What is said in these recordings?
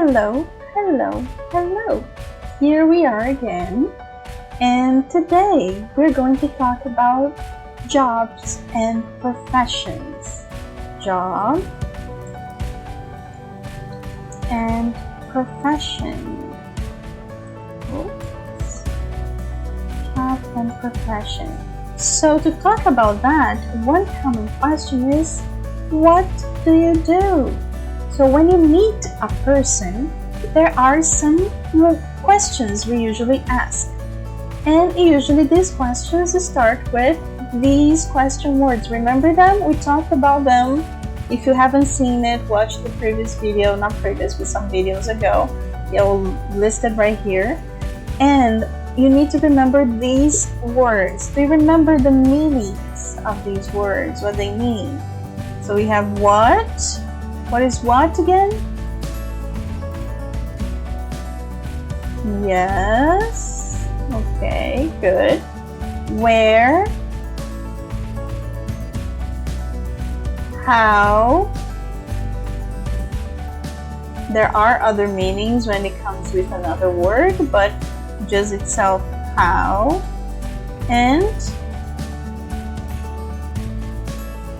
Hello, hello, hello. Here we are again. And today we're going to talk about jobs and professions. Job and profession. Oops. Job and profession. So to talk about that, one common question is, what do you do? So when you meet a person, there are some questions we usually ask. And usually these questions start with these question words. Remember them? We talked about them. If you haven't seen it, watch the previous video, not previous, but some videos ago. They'll listed right here. And you need to remember these words. Do you remember the meanings of these words, what they mean? So we have what? What is what again? Yes. Okay, good. Where? How? There are other meanings when it comes with another word, but just itself how. And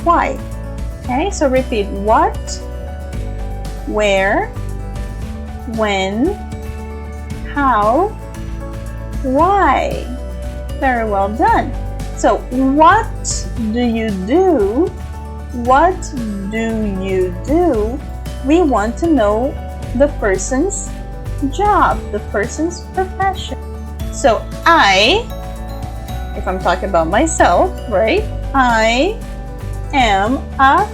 why? Okay, so repeat what, where, when, how, why. Very well done. So what do you do? What do you do? We want to know the person's job, the person's profession. So if I'm talking about myself, right? I am a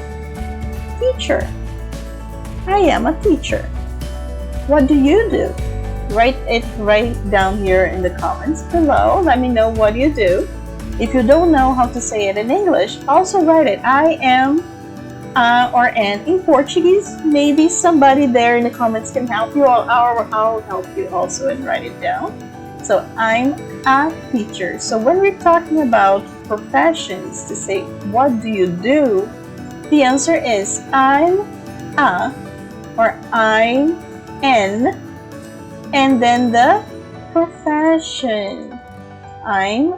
teacher. I am a teacher. What do you do? Write it right down here in the comments below. Let me know what you do. If you don't know how to say it in English, also write it. I am or an in Portuguese. Maybe somebody there in the comments can help you, or I'll help you also and write it down. So I'm a teacher. So when we're talking about professions, to say what do you do, the answer is I'm a or I'm an, and then the profession. I'm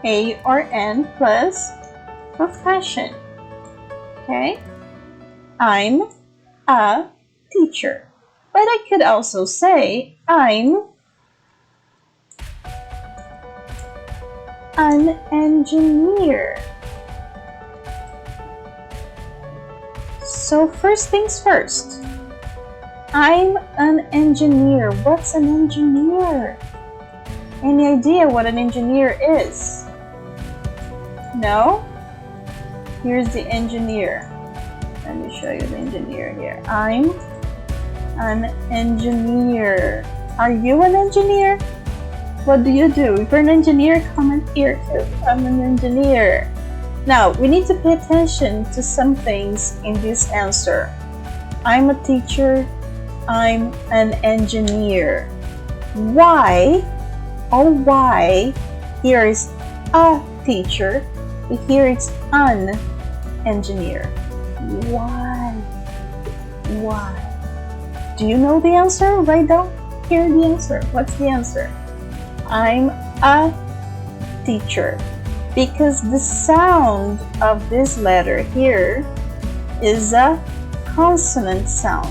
a or an plus profession. Okay? I'm a teacher. But I could also say I'm an engineer. So first things first. I'm an engineer. What's an engineer? Any idea what an engineer is? No? Here's the engineer. Let me show you the engineer here. I'm an engineer. Are you an engineer? What do you do? If you're an engineer, comment here too. I'm an engineer. Now, we need to pay attention to some things in this answer. I'm a teacher. I'm an engineer. Why? Oh, why? Here is a teacher. Here it's an engineer. Why? Why? Do you know the answer? Write down here the answer. What's the answer? I'm a teacher. Because the sound of this letter here is a consonant sound.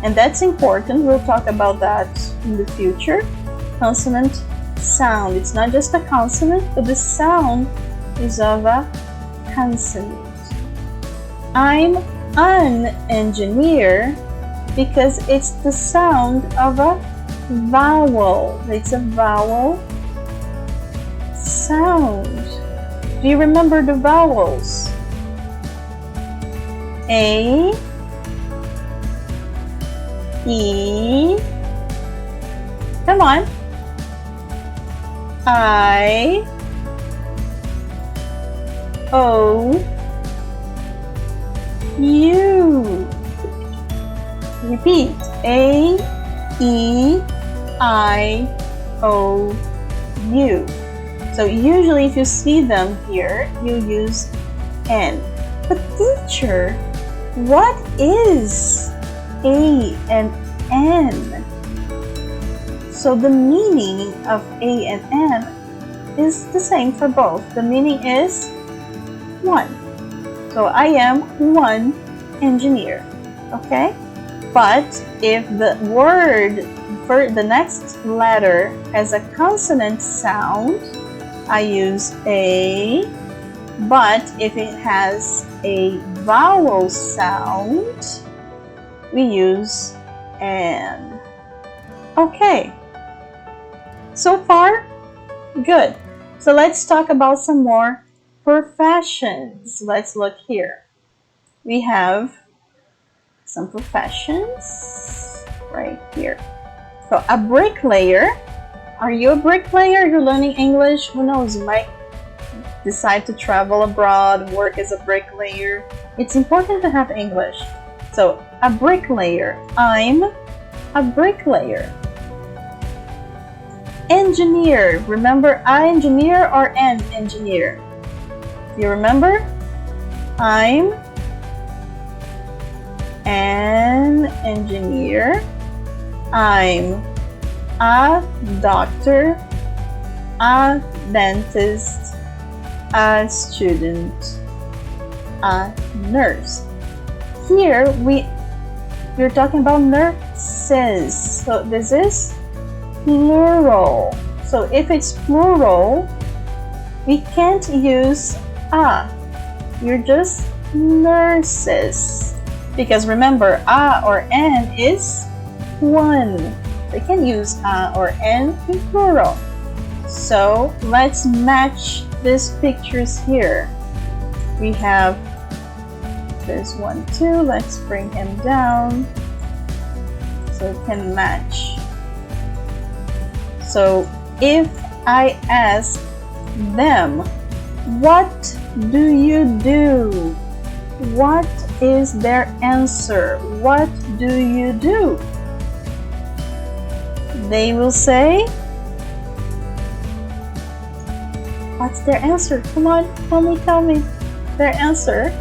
And that's important. We'll talk about that in the future. Consonant sound. It's not just a consonant, but the sound is of a consonant. I'm an engineer because it's the sound of a vowel. It's a vowel sound. Do you remember the vowels? A, E, come on, I, O, U. Repeat. A, E, I, O, U. So usually if you see them here, you use N. But teacher, what is A and N. So the meaning of A and N is the same for both. The meaning is one. So I am one engineer. Okay? But if the word for the next letter has a consonant sound, I use A. But if it has a vowel sound, we use N. Okay. So far, good. So let's talk about some more professions. Let's look here. We have some professions right here. So a bricklayer. Are you a bricklayer? You're learning English? Who knows? You might decide to travel abroad, work as a bricklayer. It's important to have English. So a bricklayer. I'm a bricklayer. Engineer. Remember, I engineer or an engineer? You remember? I'm an engineer. I'm a doctor, a dentist, a student, a nurse. Here we're talking about nurses. So this is plural. So if it's plural, we can't use a. You're just nurses. Because remember, a or an is one. We can use a or an in plural. So let's match these pictures here. We have this one too. Let's bring him down so it can match. So if I ask them, what do you do? What is their answer? What do you do? They will say, what's their answer? Come on, tell me their answer.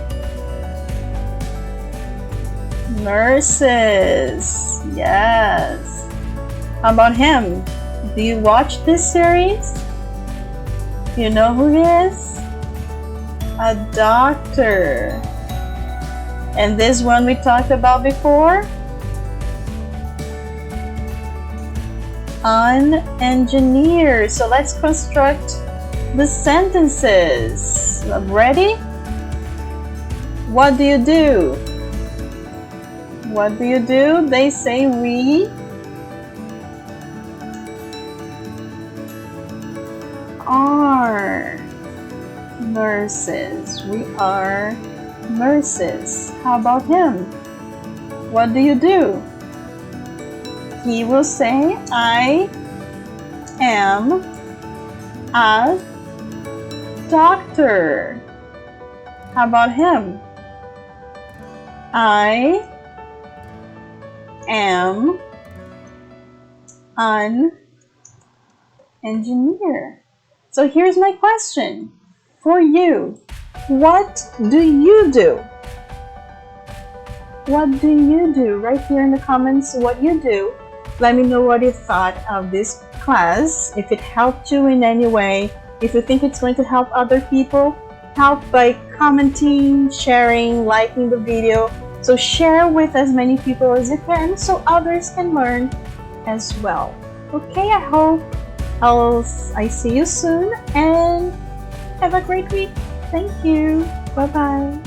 Nurses. Yes. How about him? Do you watch this series? You know who he is? A doctor. And this one we talked about before? An engineer. So let's construct the sentences. Ready? What do you do? What do you do? They say we are nurses. We are nurses. How about him? What do you do? He will say, I am a doctor. How about him? I am an engineer. So here's my question for you. What do you do? What do you do? Write here in the comments what you do. Let me know what you thought of this class. If it helped you in any way, if you think it's going to help other people, help by commenting, sharing, liking the video. So share with as many people as you can so others can learn as well. Okay, I hope I see you soon and have a great week. Thank you. Bye-bye.